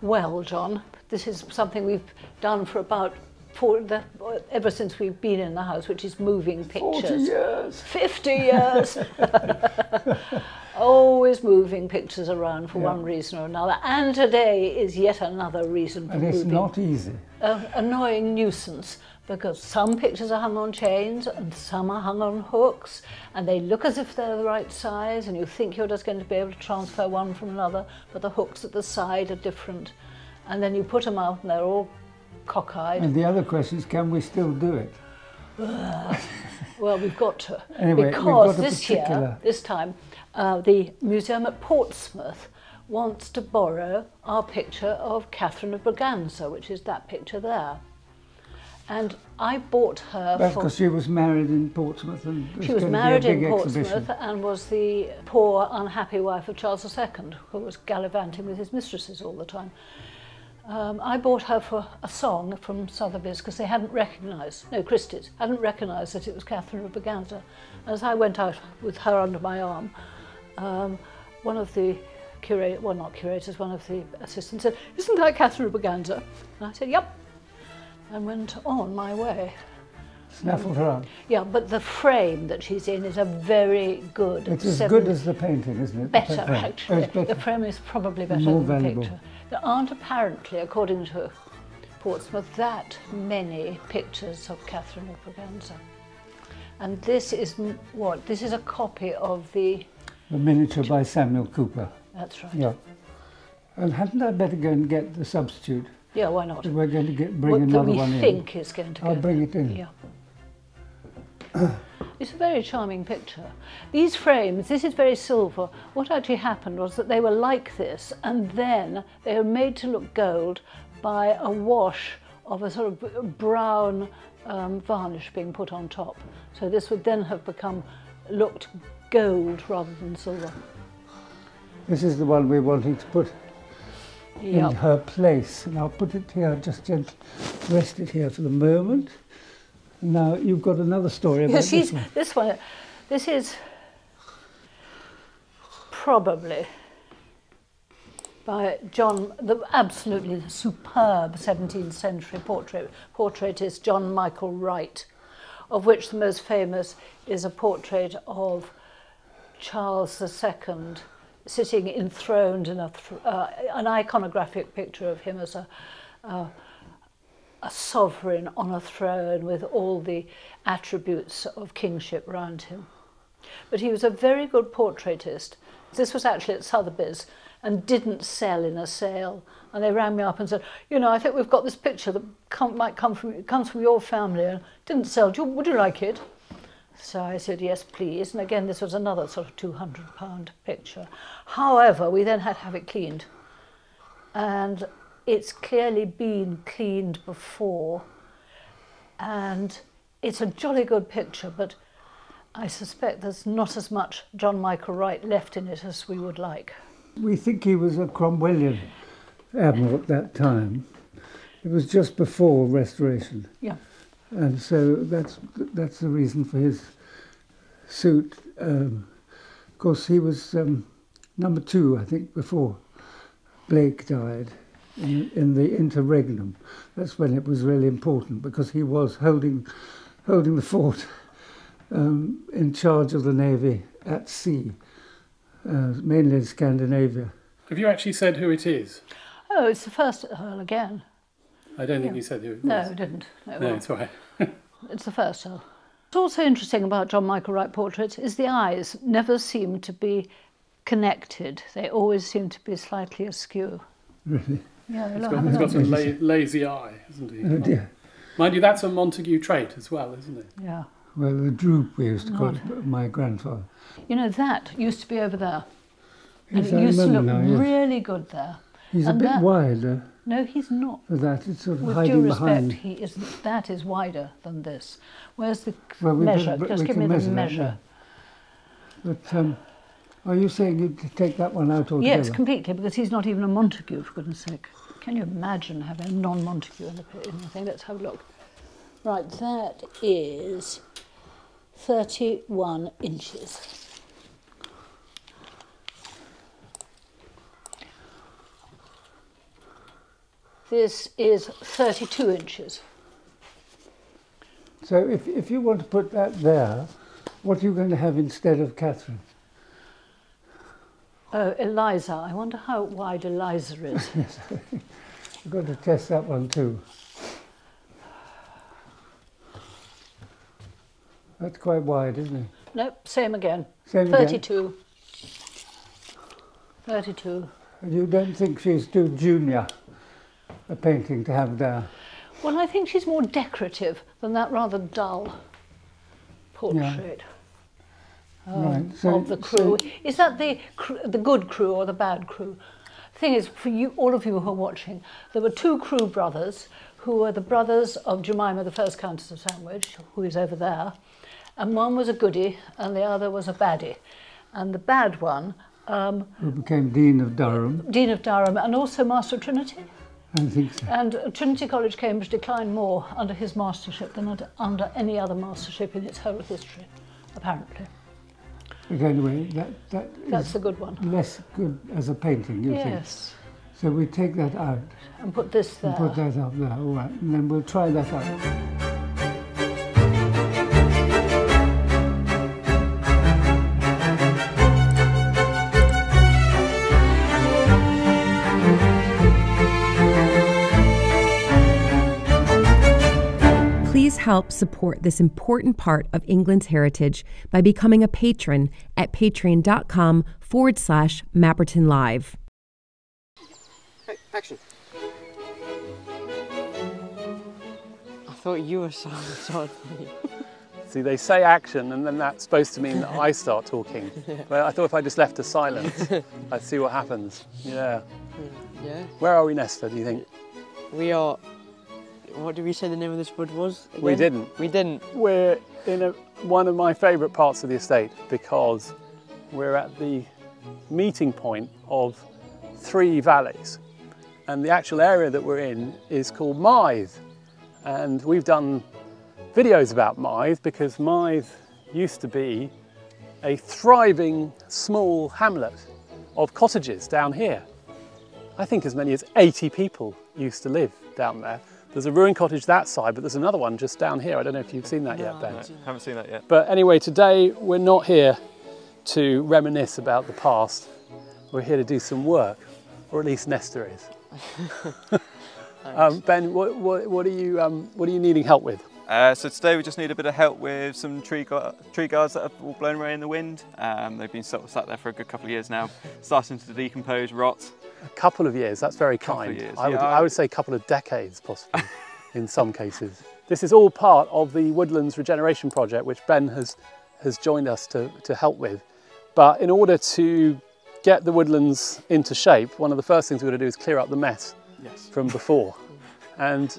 Well, John, this is something we've done for about ever since we've been in the house, which is moving pictures. 40 years. 50 years. Always moving pictures around for one reason or another. And today is yet another reason for moving. And it's not easy. An annoying nuisance, because some pictures are hung on chains and some are hung on hooks, and they look as if they're the right size, and you think you're just going to be able to transfer one from another, but the hooks at the side are different. And then you put them out and they're all cockeyed. And the other question is, can we still do it? Well, we've got to. Anyway, because this time, the museum at Portsmouth wants to borrow our picture of Catherine of Braganza, which is that picture there. And I bought her That's because she was married in Portsmouth. And she was married in Portsmouth and was the poor, unhappy wife of Charles II, who was gallivanting with his mistresses all the time. I bought her for a song from Sotheby's because they hadn't recognised, no, Christie's, hadn't recognised that it was Catherine of Braganza. As I went out with her under my arm, one of the curators, well, not curators, one of the assistants said, "Isn't that Catherine of Braganza?" And I said, "Yep," and went on my way. Snaffled her up. Yeah, but the frame that she's in is a very good. It's as good as the painting, isn't it? Better, actually. The frame is probably better More than valuable. the picture. There aren't apparently, according to Portsmouth, that many pictures of Catherine of Braganza. And this is what? This is a copy of the miniature by Samuel Cooper. That's right. Yeah. And hadn't I better go and get the substitute? Yeah, why not? We're going to bring another one in. We think is going to go. I'll bring it in. Yeah. It's a very charming picture. These frames, this is very silver. What actually happened was that they were like this, and then they were made to look gold by a wash of a sort of brown varnish being put on top. So this would then have looked gold rather than silver. This is the one we're wanting to put in her place, and I'll put it here, just gently rest it here for the moment. Now you've got another story about this one. This is probably by the absolutely superb 17th century portraitist John Michael Wright, of which the most famous is a portrait of Charles II sitting enthroned in an iconographic picture of him as a sovereign on a throne with all the attributes of kingship round him. But he was a very good portraitist. This was actually at Sotheby's and didn't sell in a sale. And they rang me up and said, "You know, I think we've got this picture that comes from your family and didn't sell. Would you like it?" So I said, "Yes, please." And again, this was another sort of £200 picture. However, we then had to have it cleaned. And it's clearly been cleaned before, and it's a jolly good picture, but I suspect there's not as much John Michael Wright left in it as we would like. We think he was a Cromwellian admiral at that time. It was just before Restoration. Yeah. And so that's the reason for his suit. Of course, he was number 2, I think, before Blake died. In the interregnum. That's when it was really important, because he was holding the fort in charge of the navy at sea, mainly in Scandinavia. Have you actually said who it is? Oh, it's the first Earl again. I don't think you said who it was. No, I didn't. No, it's all right. It's the first Earl. What's also interesting about John Michael Wright portraits is the eyes never seem to be connected. They always seem to be slightly askew. Really? Yeah, he's got a lazy eye, hasn't he? Oh dear. Mind you, that's a Montague trait as well, isn't it? Yeah. Well, the droop we used to call it, my grandfather. You know, that used to be over there. Yes, and it used to look now, yes. really good there. He's a bit wider. No, he's not. For that, it's sort of With hiding due respect, behind. he isn't. That is wider than this. Where's the Well, measure? Just give me the measure. But are you saying you'd take that one out altogether? Yes, completely, because he's not even a Montague, for goodness sake. Can you imagine having a non-Montague in the thing? Let's have a look. Right, that is 31 inches. This is 32 inches. So if you want to put that there, what are you going to have instead of Catherine? Oh, Eliza. I wonder how wide Eliza is. Yes, you've got to test that one too. That's quite wide, isn't it? Nope, same again. Same 32. 32. And you don't think she's too junior a painting to have there? Well, I think she's more decorative than that rather dull portrait. Right. So, Of the crew. Is that the good crew or the bad crew? The thing is, for you, all of you who are watching, there were two crew brothers who were the brothers of Jemima, the first Countess of Sandwich, who is over there, and one was a goodie and the other was a baddie. And the bad one... who became Dean of Durham. Dean of Durham, and also Master of Trinity. I think so. And Trinity College, Cambridge declined more under his mastership than under any other mastership in its whole history, apparently. But anyway, That's the good one. less good as a painting, you think? Yes. So we take that out And put this there. and put that up there, all right, and then we'll try that out. Please help support this important part of England's heritage by becoming a patron at patreon.com/Mapperton Live. Hey, action. I thought you were so funny. See, they say action, and then that's supposed to mean that I start talking. But I thought if I just left a silence, I'd see what happens. Yeah. Yeah. Where are we, Nesta, do you think? We are... What did we say the name of this wood was again? We didn't. We didn't. We're in one of my favourite parts of the estate because we're at the meeting point of 3 valleys. And the actual area that we're in is called Mythe. And we've done videos about Mythe because Mythe used to be a thriving small hamlet of cottages down here. I think as many as 80 people used to live down there. There's a ruined cottage that side, but there's another one just down here. I don't know if you've seen that yet, Ben. No, haven't seen that yet. But anyway, today we're not here to reminisce about the past. We're here to do some work, or at least Nesta is. Ben, what are you needing help with? So today we just need a bit of help with some tree guards that have all blown away in the wind. They've been sat there for a good couple of years now, starting to decompose, rot. A couple of years, that's very kind. Years. I would say a couple of decades, possibly, in some cases. This is all part of the Woodlands Regeneration Project, which Ben has joined us to help with. But in order to get the woodlands into shape, one of the first things we're going to do is clear up the mess from before. And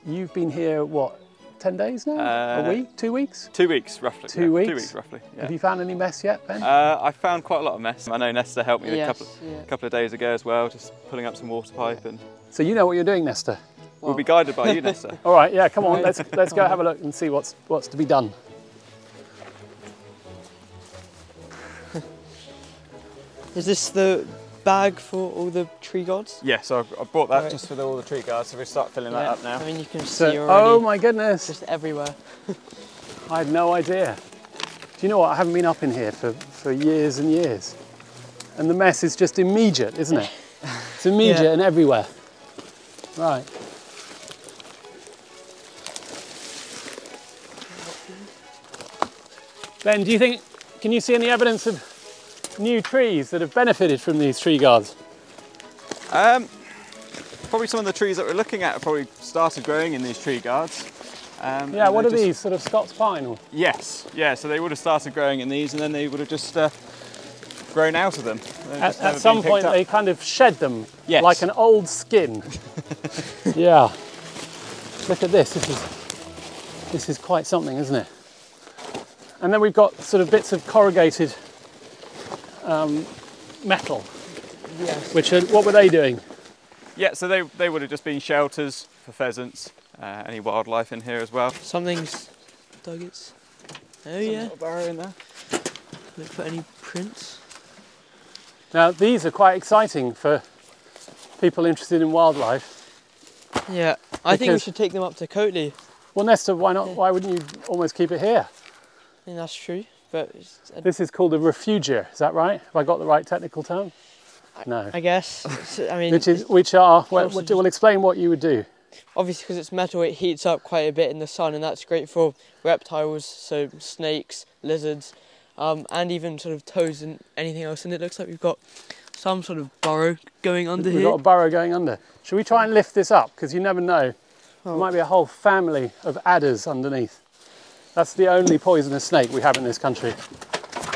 you've been here, what, 10 days now? A week? 2 weeks? 2 weeks, roughly. 2 weeks? 2 weeks, roughly. Yeah. Have you found any mess yet, Ben? I found quite a lot of mess. I know Nesta helped me Yes, a couple of days ago as well, just pulling up some water pipe, and So you know what you're doing, Nesta? we'll be guided by you, Nesta. All right, yeah, come on, let's go have a look and see what's to be done. Is this the bag for all the tree gods? Yeah, so I brought that Right. just for all the tree guards, so we'll start filling that up now. I mean, you can So, see already. oh my goodness, Just everywhere. I had no idea. Do you know what? I haven't been up in here for years and years. And the mess is just immediate, isn't it? It's immediate Yeah. and everywhere. Right. Ben, do you think, can you see any evidence of new trees that have benefited from these tree guards? Probably some of the trees that we're looking at have probably started growing in these tree guards. Yeah, what are these, sort of Scots pine? Or? Yes, yeah, so they would have started growing in these and then they would have just grown out of them. At some point they kind of shed them, Yes. like an old skin. Yeah. Look at this, this is quite something, isn't it? And then we've got sort of bits of corrugated metal, Yes. which are, what were they doing? Yeah, so they would have just been shelters for pheasants, any wildlife in here as well. Something's dug its... Oh Some yeah. little burrow in there. Look for any prints. Now these are quite exciting for people interested in wildlife. Yeah, I think we Because- should take them up to Coatley. Well, Nesta, why not? Why wouldn't you almost keep it here? I think that's true, but This is called a refugia, is that right? Have I got the right technical term? No. I guess. I mean, We'll explain what you would do. obviously because it's metal, it heats up quite a bit in the sun, and that's great for reptiles, so snakes, lizards, and even sort of toads and anything else. And it looks like we've got some sort of burrow going under We've here. got a burrow going under. Should we try and lift this up? Because you never know. There Oh. might be a whole family of adders underneath. That's the only poisonous snake we have in this country.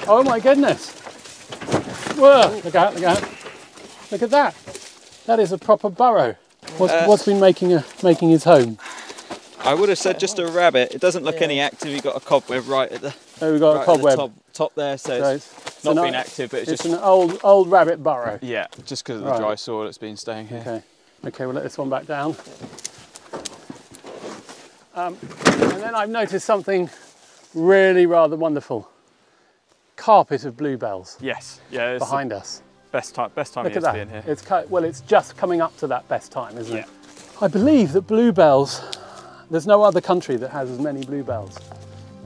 Oh my goodness. Whoa, look out, look out. Look at that. That is a proper burrow. What's been making his home? I would have said just a rabbit. It doesn't look any active. You've got a cobweb right at the, Oh, we've got right a cobweb. at the top there, so it's not been active, but it's It's just an old rabbit burrow. yeah, just because of the Right. dry soil that's been staying here. Okay, okay, we'll let this one back down. And then I've noticed something really rather wonderful. Carpet of bluebells Yes, yeah, it's behind us. the best time Look of at year to that. be in here. It's just coming up to that best time, isn't it? Yeah. I believe that bluebells, there's no other country that has as many bluebells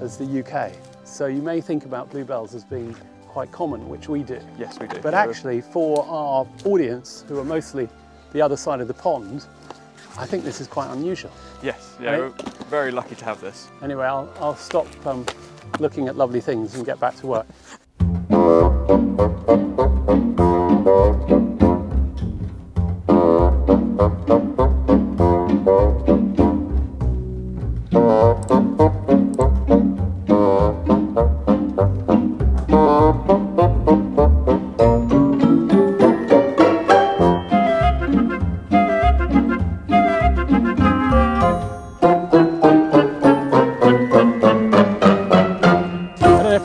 as the UK. So you may think about bluebells as being quite common, which we do. Yes, we do. But actually, for our audience, who are mostly the other side of the pond, I think this is quite unusual. yes, yeah, Right. we're very lucky to have this. Anyway, I'll stop looking at lovely things and get back to work.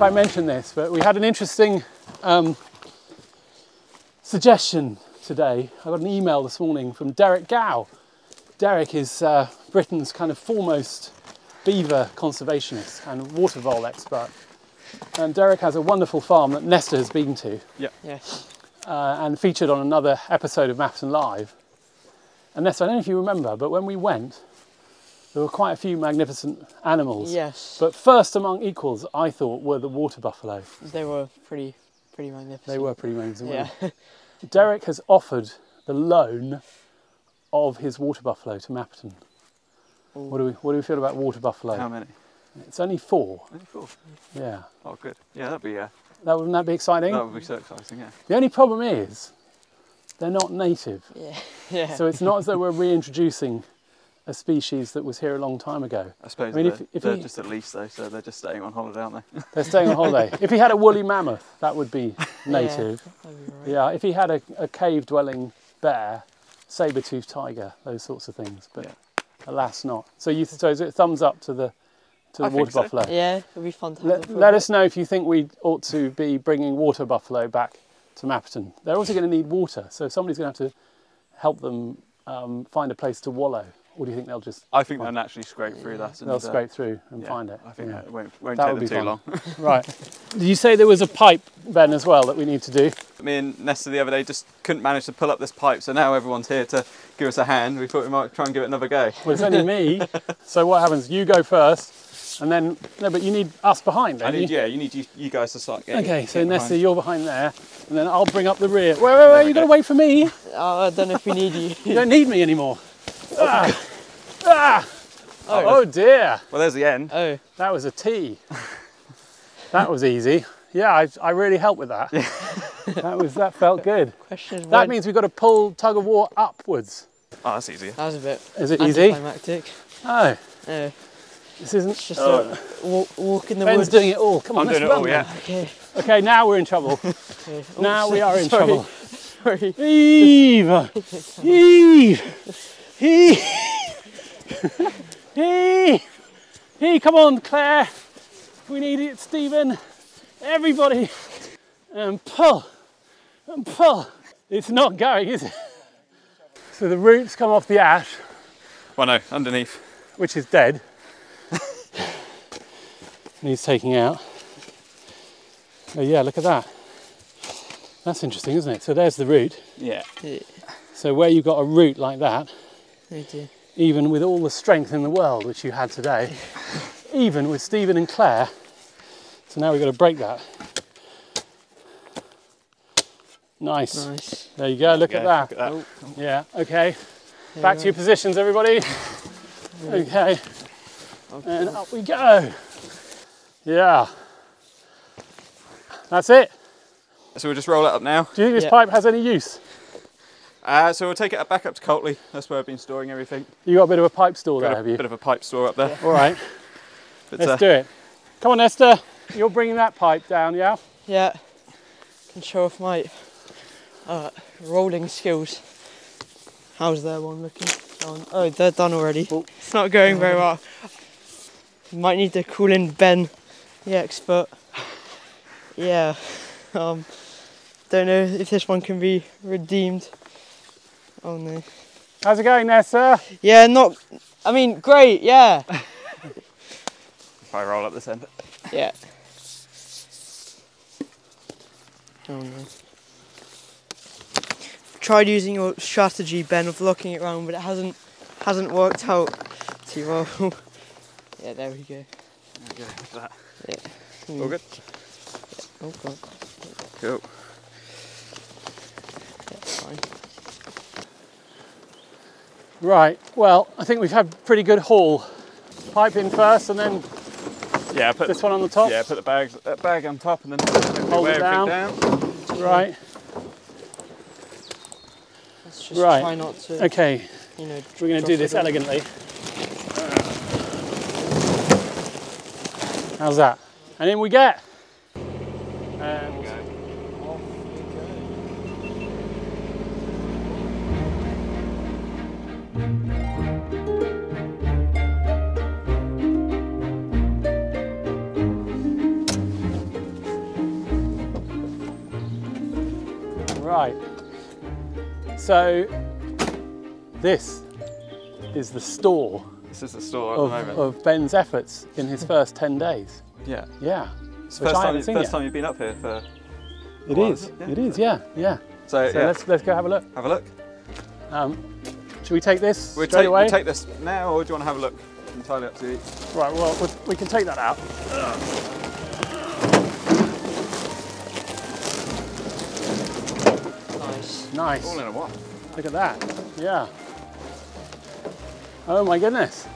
I mentioned this, but we had an interesting suggestion today. I got an email this morning from Derek Gow. Derek is Britain's kind of foremost beaver conservationist and water vole expert. And Derek has a wonderful farm that Nesta has been to Yes. and featured on another episode of Mapton Live. And Nesta, I don't know if you remember, but when we went, there were quite a few magnificent animals. Yes. But first among equals, I thought, were the water buffalo. They were pretty magnificent. They were pretty amazing, weren't Yeah. they? Derek has offered the loan of his water buffalo to Mapton. What do we feel about water buffalo? How many? It's only 4. Only 4. Yeah. Oh, good. Yeah, wouldn't That be exciting? that would be so exciting. Yeah. The only problem is they're not native. Yeah. Yeah. So it's not as though we're reintroducing a species that was here a long time ago. I suppose I mean, they're he- just at least though, so they're just staying on holiday, aren't they? They're staying on holiday. If he had a woolly mammoth, that would be native. That'd be right. Yeah, if he had a cave-dwelling bear, saber-toothed tiger, those sorts of things, but alas not. So is it thumbs up to the I think water so. buffalo? Yeah, it'd be fun to have them for a Let bit. us know if you think we ought to be bringing water buffalo back to Mapton. They're also going to need water, so somebody's going to have to help them find a place to wallow. Or do you think they'll just... I think they'll naturally scrape through that. And, They'll scrape through and yeah, find it. I think Yeah. that won't That take would them be too fun. long. Right. Did you say there was a pipe, Ben, as well, that we need to do? Me and Nesta the other day just couldn't manage to pull up this pipe, so now everyone's here to give us a hand. We thought we might try and give it another go. Well, it's only me. So what happens? You go first, and then... No, but you need us behind, don't you? You need you guys to start getting. Okay, so getting Nesta, behind. you're behind there, and then I'll bring up the rear. Wait, you got to wait for me. I don't know if we need you. You don't need me anymore. Oh dear, Well, there's the end. Oh, that was a T. That was easy. Yeah, I really helped with that. That felt good. question is That when- means we've got to pull tug of war upwards. Oh, that's easier. That was a bit Is it easy? anticlimactic. Oh, Oh, this isn't. it's just a walk in the Ben's woods. doing it all. Come on, I'm let's doing it run all, then. yeah. Okay. Okay, now we're in trouble. Okay. Oh, Now we are in sorry. trouble. Sorry. Heave! Heave! Heave! Heave! Heave! Come on, Claire! We need it, Stephen! Everybody! And pull! And pull! It's not going, is it? So the roots come off the ash, Well, no, underneath. which is dead. Needs taking out. Oh yeah, look at that. That's interesting, isn't it? So there's the root. Yeah. Yeah. So where you've got a root like that, Oh dear. even with all the strength in the world which you had today, even with Stephen and Claire. So now we've got to break that. Nice. Nice. There you go, look at that. Oh. Yeah, okay. Back to your positions, everybody. Okay. And up we go. Yeah. That's it. So we'll just roll it up now. Do you think this pipe has any use? So we'll take it back up to Coltley. That's where I've been storing everything. You got a bit of a pipe store there, have you? Bit of a pipe store up there. All right. But, let's do it. Come on, Esther. You're bringing that pipe down, yeah? Yeah. Can show off my rolling skills. How's their one looking? Oh, they're done already. Oh. It's not going very well. Might need to call in Ben, the expert. Yeah. Don't know if this one can be redeemed. Oh no. How's it going, Nessa? Yeah, I mean, great, yeah. If I roll up this end. Yeah. Oh no. Tried using your strategy, Ben, of locking it round, but it hasn't worked out too well. Yeah, there we go. There we go, look at that. Yeah. All good? Yeah. Oh god. Cool. That's fine. Right, well, I think we've had pretty good haul. Pipe in first and then put this one on the top? Yeah, put the bag on top and then Hold weigh it everything down. down. Right. Let's just Right. try not to, Okay, you know, we're going to do this elegantly. How's that? And in we get. And off we go. Right. So this is the store This is the store at the moment. of Ben's efforts in his first 10 days. Yeah. Yeah. It's Which the I haven't seen first yet. time you've been up here for It while, is. is it? Yeah. It is. Yeah. Yeah. So, So yeah, let's go have a look. have a look. Should we take this We'll straight away? we'll take this now, or do you want to have a look? Entirely up to you. Right. Well, we can take that out. nice. Nice. All in a one. Look at that. Yeah. Oh my goodness.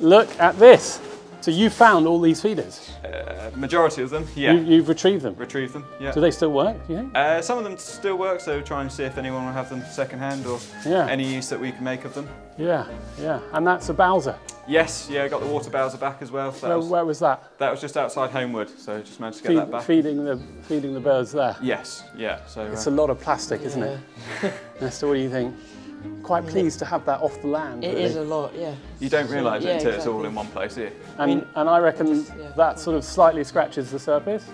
Look at this. So you found all these feeders. Majority of them, yeah. You've retrieved them. Retrieve them, yeah. Do they still work, do you think? Some of them still work, so try and see if anyone will have them second hand or Yeah. any use that we can make of them. Yeah, yeah. And that's a Bowser. Yes, yeah, got the water bowser back as well. So Where was that? that was just outside Homewood, so just managed to get that back. Feeding the birds there. Yes, yeah. So It's a lot of plastic, isn't it? Nesta, what do you think? Quite pleased to have that off the land. It really. is a lot, yeah. you don't realise Yeah, it until it's all exactly. in one place, do you? And I reckon yeah. that sort of slightly scratches the surface.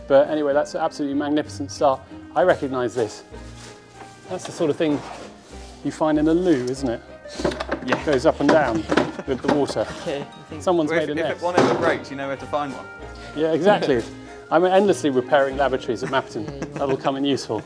But anyway, that's an absolutely magnificent start. I recognise this. That's the sort of thing you find in a loo, isn't it? Yeah. It goes up and down with the water. Okay, I think Someone's Well, made a if nest. one ever breaks, you know where to find one. Yeah, exactly. I'm endlessly repairing lavatories at Mapton. That'll come in useful.